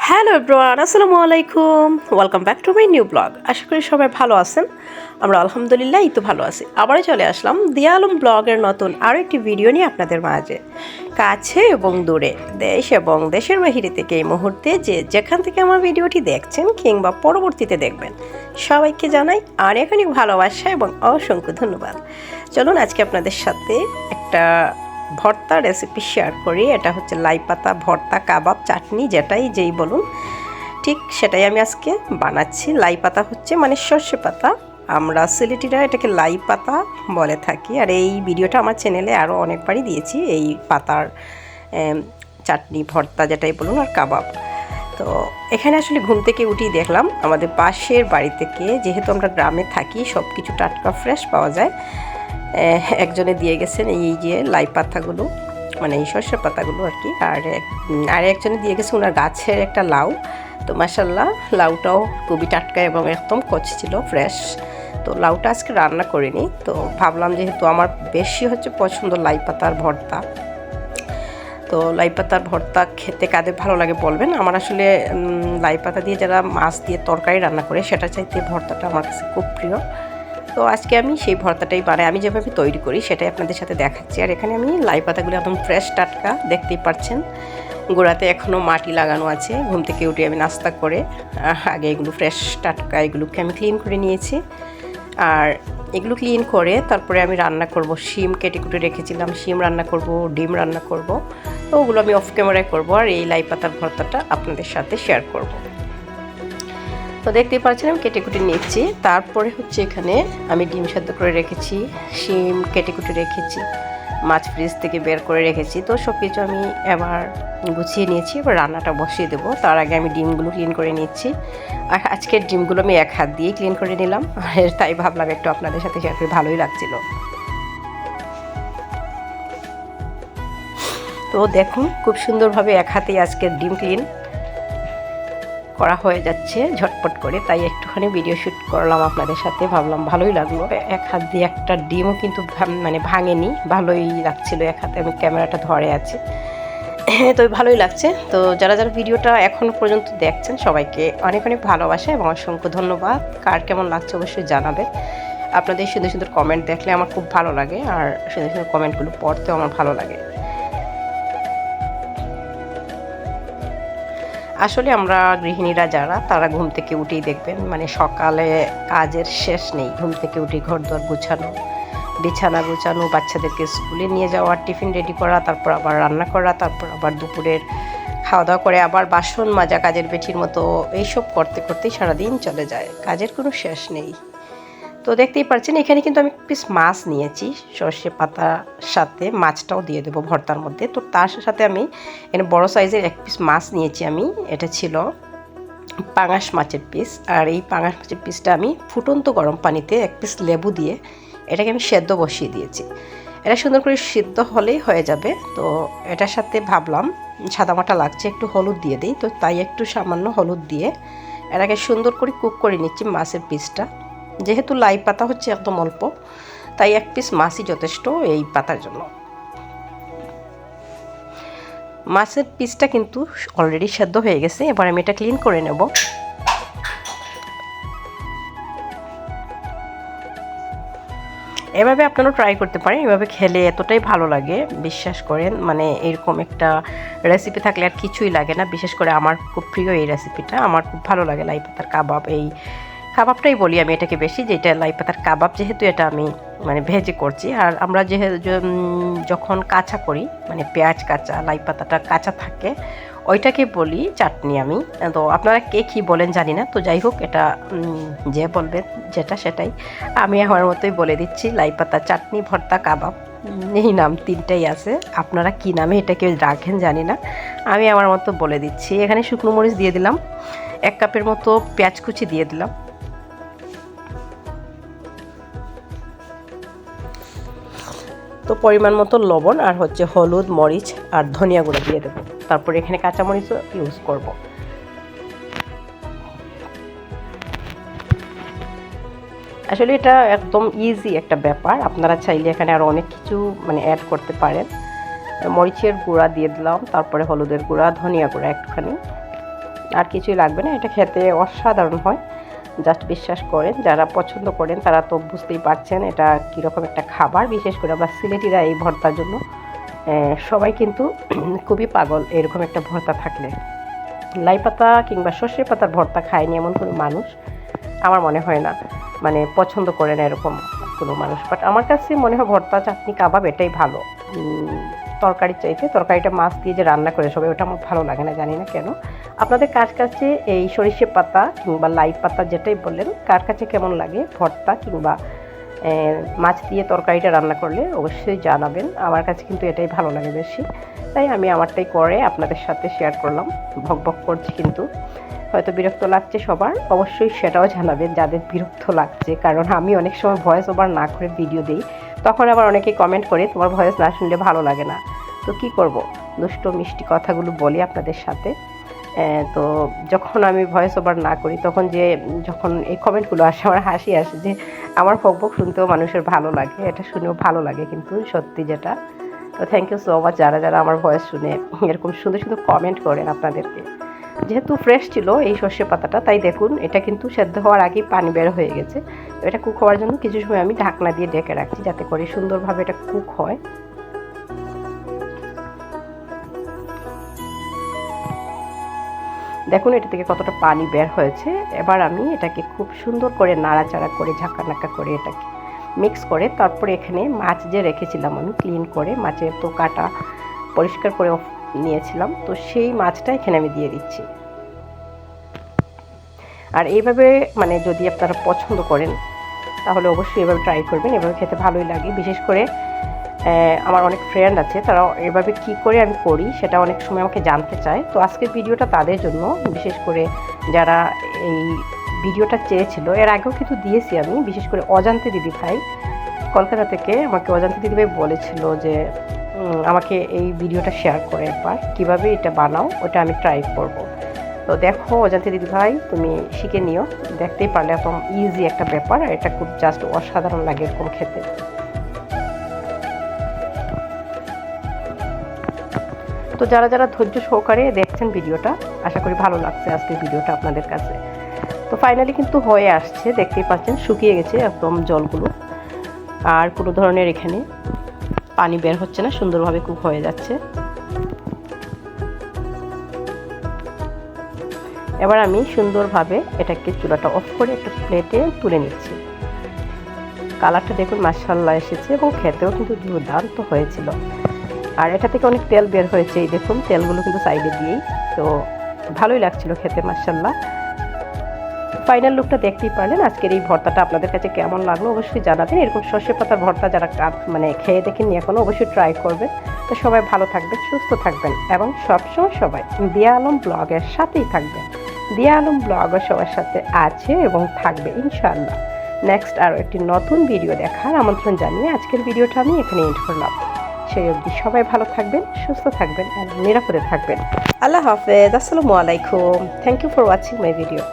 Hello everyone, আসসালামু আলাইকুম। Welcome back to my new blog. আশা করি সবাই ভালো আছেন। আমরা আলহামদুলিল্লাহ এই তো ভালো আছি। আবারও চলে আসলাম দিয়া আলম ব্লগের নতুন আরও একটি ভিডিও নিয়ে আপনাদের মাঝে। কাছে এবং দূরে, দেশ এবং দেশের বাহিরে থেকে এই মুহূর্তে যেখান থেকে আমার ভিডিওটি দেখছেন কিংবা পরবর্তীতে দেখবেন, সবাইকে জানাই অনেক অনেক ভালোবাসা এবং অসংখ্য ধন্যবাদ। চলুন আজকে আপনাদের সাথে একটা ভর্তা রেসিপি শেয়ার করি। এটা হচ্ছে লাই পাতা ভর্তা, কাবাব, চাটনি, যেই বলুন ঠিক সেটাই আমি আজকে বানাচ্ছি। লাই পাতা হচ্ছে মানে সর্ষে পাতা, আমরা সিলেটিরা এটাকে লাই পাতা বলে থাকি। আর এই ভিডিওটা আমার চ্যানেলে আরও অনেকবারই দিয়েছি, এই পাতার চাটনি, ভর্তা যেটাই বলুন, আর কাবাব। তো এখানে আসলে ঘুম থেকে উঠেই দেখলাম আমাদের পাশের বাড়ি থেকে, যেহেতু আমরা গ্রামে থাকি, সব কিছু টাটকা ফ্রেশ পাওয়া যায়। একজনে দিয়ে গেছেন এই যে লাই পাতাগুলো, মানে এই সর্ষে পাতাগুলো আর কি। আর একজনে দিয়ে গেছে ওনার গাছের একটা লাউ। তো মাশাল্লাহ, লাউটাও খুবই টাটকা এবং একদম কচি ছিল, ফ্রেশ। তো লাউটা আজকে রান্না করিনি। তো ভাবলাম যেহেতু আমার বেশি হচ্ছে পছন্দ লাই পাতার ভর্তা, তো লাই পাতার ভর্তা খেতে কাদের ভালো লাগে বলবেন। আমার আসলে লাই পাতা দিয়ে যারা মাছ দিয়ে তরকারি রান্না করে সেটা চাইতে ভর্তাটা আমার কাছে খুব প্রিয়। তো আজকে আমি সেই ভর্তাটাই বানাই, আমি যেভাবে তৈরি করি সেটাই আপনাদের সাথে দেখাচ্ছি। আর এখানে আমি লাই পাতাগুলো একদম ফ্রেশ টাটকা, দেখতেই পাচ্ছেন গোড়াতে এখনও মাটি লাগানো আছে। ঘুম থেকে উঠে আমি নাস্তা করে আগে এগুলো ফ্রেশ টাটকা এগুলোকে আমি ক্লিন করে নিয়েছি। আর এগুলো ক্লিন করে তারপরে আমি রান্না করব। শিম কেটে কুটে রেখেছিলাম, শিম রান্না করব, ডিম রান্না করব। তো ওগুলো আমি অফ ক্যামেরায় করব, আর এই লাই পাতার ভর্তাটা আপনাদের সাথে শেয়ার করব। তো দেখতেই পাচ্ছেন আমি কেটে কুটে নিচ্ছি। তারপরে হচ্ছে এখানে আমি ডিম সেদ্ধ করে রেখেছি, শিম কেটে কুটে রেখেছি, মাছ ফ্রিজ থেকে বের করে রেখেছি। তো সব কিছু আমি এবার গুছিয়ে নিয়েছি, এবার রান্নাটা বসিয়ে দেবো। তার আগে আমি ডিমগুলো ক্লিন করে নিচ্ছি। আর আজকের ডিমগুলো আমি এক হাত দিয়ে ক্লিন করে নিলাম, আর তাই ভাবলাম একটু আপনাদের সাথে শেয়ার করে, ভালোই লাগছিল। তো দেখুন খুব সুন্দরভাবে এক হাতেই আজকের ডিম ক্লিন করা হয়ে যাচ্ছে ঝটপট করে, তাই একটুখানি ভিডিও শ্যুট করলাম আপনাদের সাথে। ভাবলাম ভালোই লাগলো, এক হাত দিয়ে একটা ডিমও কিন্তু মানে ভাঙেনি, ভালোই লাগছিল। এক হাতে আমি ক্যামেরাটা ধরে আছি, তো ভালোই লাগছে। তো যারা যারা ভিডিওটা এখনও পর্যন্ত দেখছেন সবাইকে অনেক অনেক ভালোবাসা এবং অসংখ্য ধন্যবাদ। কার কেমন লাগছে অবশ্যই জানাবে। আপনাদের সুন্দর সুন্দর কমেন্ট দেখলে আমার খুব ভালো লাগে, আর সুন্দর সুন্দর কমেন্টগুলো পড়তেও আমার ভালো লাগে। আসলে আমরা গৃহিণীরা যারা, তারা ঘুম থেকে উঠেই দেখবেন মানে সকালে কাজের শেষ নেই। ঘুম থেকে উঠে ঘরদোর গুছানো, বিছানা গুছানো, বাচ্চাদেরকে স্কুলে নিয়ে যাওয়া, টিফিন রেডি করা, তারপর আবার রান্না করা, তারপর আবার দুপুরের খাওয়া দাওয়া করে আবার বাসন মাজা, কাজের বেটির মতো এইসব করতে করতেই সারাদিন চলে যায়, কাজের কোনো শেষ নেই। তো দেখতেই পাচ্ছেন এখানে কিন্তু আমি পিস মাছ নিয়েছি, সর্ষে পাতার সাথে মাছটাও দিয়ে দেবো ভর্তার মধ্যে। তো তার সাথে আমি এখানে বড় সাইজের এক পিস মাছ নিয়েছি আমি, এটা ছিল পাঙাশ মাছের পিস। আর এই পাঙাশ মাছের পিসটা আমি ফুটন্ত গরম পানিতে এক পিস লেবু দিয়ে এটাকে আমি সেদ্ধ বসিয়ে দিয়েছি। এটা সুন্দর করে সিদ্ধ হলেই হয়ে যাবে। তো এটার সাথে ভাবলাম সাদামাটা লাগছে, একটু হলুদ দিয়ে দিই। তো তাই একটু সামান্য হলুদ দিয়ে এটাকে সুন্দর করে কুক করে নিচ্ছি মাছের পিসটা। যেহেতু লাই পাতা হচ্ছে একদম অল্প, তাই এক পিস মাছই যথেষ্ট এই পাতার জন্য। মাছের পিসটা কিন্তু অলরেডি সেদ্ধ হয়ে গেছে, এবার আমি এটা ক্লিন করে নেব। এভাবে আপনারাও ট্রাই করতে পারেন, এভাবে খেলে এতটাই ভালো লাগে বিশ্বাস করেন। মানে এরকম একটা রেসিপি থাকলে আর কিছুই লাগে না। বিশেষ করে আমার খুব প্রিয় এই রেসিপিটা, আমার খুব ভালো লাগে লাই পাতার কাবাব। এই কাবাবটাই বলি আমি এটাকে বেশি, যেটা লাই পাতার কাবাব, যেহেতু এটা আমি মানে ভেজে করছি। আর আমরা যখন কাঁচা করি, মানে পেঁয়াজ কাঁচা, লাই পাতাটা কাঁচা থাকে, ওইটাকে বলি চাটনি আমি। তো আপনারা কে কী বলেন জানি না। তো যাই হোক, এটা যে বলবেন যেটা সেটাই, আমি আমার মতোই বলে দিচ্ছি লাই পাতা চাটনি, ভর্তা, কাবাব, এই নাম তিনটাই আছে। আপনারা কী নামে এটাকে রাখেন জানি না, আমি আমার মতো বলে দিচ্ছি। এখানে শুকনো মরিচ দিয়ে দিলাম, 1 কাপের মতো পেঁয়াজ কুচি দিয়ে দিলাম, তো পরিমাণ মতো লবণ, আর হচ্ছে হলুদ, মরিচ আর ধনিয়া গুঁড়ো দিয়ে দেবো। তারপর এখানে কাঁচামরিচও ইউজ করব। আসলে এটা একদম ইজি একটা ব্যাপার, আপনারা চাইলে এখানে আরও অনেক কিছু মানে অ্যাড করতে পারেন। মরিচের গুঁড়া দিয়ে দিলাম, তারপরে হলুদের গুঁড়া, ধনিয়া গুঁড়া একটুখানি, আর কিছুই লাগবে না, এটা খেতে অসাধারণ হয়। জাস্ট বিশ্বাস করেন, যারা পছন্দ করেন তারা তো বুঝতেই পারছেন এটা কীরকম একটা খাবার। বিশেষ করে আমরা সিলেটিরা এই ভর্তার জন্য সবাই কিন্তু খুবই পাগল এরকম একটা ভর্তা থাকলে। লাই পাতা কিংবা সর্ষে পাতার ভর্তা খায়নি এমন কোনো মানুষ আমার মনে হয় না, মানে পছন্দ করে না এরকম কোনো মানুষ। বাট আমার কাছে মনে হয় ভর্তা, চাটনি, কাবাব এটাই ভালো তরকারির চাইতে। তরকারিটা মাছ দিয়ে যে রান্না করে সবাই, ওটা আমার ভালো লাগে না, জানি না কেন। আপনাদের কাছে এই সরিষে পাতা কিংবা লাই পাতা যেটাই বললেন, কার কাছে কেমন লাগে ভর্তা কিংবা মাছ দিয়ে তরকারিটা রান্না করলে অবশ্যই জানাবেন। আমার কাছে কিন্তু এটাই ভালো লাগে বেশি, তাই আমি আমারটাই করে আপনাদের সাথে শেয়ার করলাম। ভক করছি কিন্তু হয়তো বিরক্ত লাগছে সবার, অবশ্যই সেটাও জানাবেন যাদের বিরক্ত লাগছে। কারণ আমি অনেক সময় ভয়েস ওভার না করে ভিডিও দিই, তখন আবার অনেকে কমেন্ট করে তোমার ভয়েস না শুনলে ভালো লাগে না। তো কি করব, দুষ্ট মিষ্টি কথাগুলো বলি আপনাদের সাথে। তো যখন আমি ভয়েস ওভার না করি তখন যখন এই কমেন্টগুলো আসে আমার হাসি আসে যে আমার বকবক শুনতেও মানুষের ভালো লাগে, এটা শুনেও ভালো লাগে কিন্তু সত্যি যেটা। তো থ্যাংক ইউ সো মাচ যারা আমার ভয়েস শুনে এরকম সুন্দর সুন্দর কমেন্ট করেন। আপনাদেরকে যেহেতু ফ্রেশ ছিল এই সর্ষে পাতাটা, তাই দেখুন এটা কিন্তু সেদ্ধ হওয়ার আগেই পানি বের হয়ে গেছে। তো এটা কুক হওয়ার জন্য কিছু সময় আমি ঢাকনা দিয়ে ঢেকে রাখছি যাতে করে সুন্দরভাবে এটা কুক হয়। দেখুন এটা থেকে কতটা পানি বের হয়েছে। এবার আমি এটাকে খুব সুন্দর করে নাড়াচাড়া করে ঝাঁকানাকা করে এটাকে মিক্স করে তারপরে এখানে মাছ যে রেখেছিলাম আমি ক্লিন করে, মাছের তো কাটা পরিষ্কার করে নিয়েছিলাম, তো সেই মাছটা এখানে আমি দিয়ে দিচ্ছি। আর এইভাবে মানে যদি আপনারা পছন্দ করেন তাহলে অবশ্যই এভাবে ট্রাই করবেন, এভাবে খেতে ভালোই লাগে। বিশেষ করে আমার অনেক ফ্রেন্ড আছে, তারা এভাবে কী করে আমি করি সেটা অনেক সময় আমাকে জানতে চায়। তো আজকের ভিডিওটা তাদের জন্য, বিশেষ করে যারা এই ভিডিওটা চেয়েছিল। এর আগেও কিন্তু দিয়েছি আমি, বিশেষ করে অজান্তে দিদিভাই কলকাতা থেকে আমাকে অজান্তে দিদিভাই বলেছিল যে আমাকে এই ভিডিওটা শেয়ার করে একবার কীভাবে এটা বানাও, ওটা আমি ট্রাই করব। তো দেখো অজান্তে দিদিভাই তুমি শিখে নিও, দেখতেই পারলে এত ইজি একটা ব্যাপার, আর এটা খুব জাস্ট অসাধারণ লাগে এরকম খেতে। তো যারা ধৈর্য সহকারে দেখছেন ভিডিওটা, আশা করি ভালো লাগছে আজকের ভিডিওটা আপনাদের কাছে। তো ফাইনালি কিন্তু হয়ে আসছে, দেখতেই পাচ্ছেন শুকিয়ে গেছে একদম জলগুলো, আর কোনো ধরনের এখানে পানি বের হচ্ছে না, সুন্দরভাবে কুক হয়ে যাচ্ছে। এবার আমি সুন্দরভাবে এটাকে চুলাটা অফ করে একটা প্লেটে তুলে নিচ্ছি। কালারটা দেখুন মাশাআল্লাহ এসেছে এবং খেতেও কিন্তু দুর্দান্ত হয়েছিল। আর এটা থেকে অনেক তেল বের হয়েছে, এই দেখুন তেলগুলো কিন্তু সাইডে দিয়েই, তো ভালোই লাগছিল খেতে মাশাআল্লাহ। ফাইনাল লুকটা দেখতেই পারলেন। আজকের এই ভর্তাটা আপনাদের কাছে কেমন লাগলো অবশ্যই জানাবেন। এরকম সর্ষে পাতার ভর্তা যারা মানে খেয়ে দেখেননি এখনও, অবশ্যই ট্রাই করবেন। তো সবাই ভালো থাকবেন, সুস্থ থাকবেন এবং সবসময় সবাই দিয়া আলম ব্লগের সাথেই থাকবেন। দিয়া আলম ব্লগও সবার সাথে আছে এবং থাকবে ইনশাআল্লাহ। নেক্সট আরও একটি নতুন ভিডিও দেখার আমন্ত্রণ জানিয়ে আজকের ভিডিওটা আমি এখানে এন্ড করলাম। সেই অবধি সবাই ভালো থাকবেন, সুস্থ থাকবেন এবং নিরাপদে থাকবেন। আল্লাহ হাফেজ, আসসালামু আলাইকুম। Thank you for watching my video.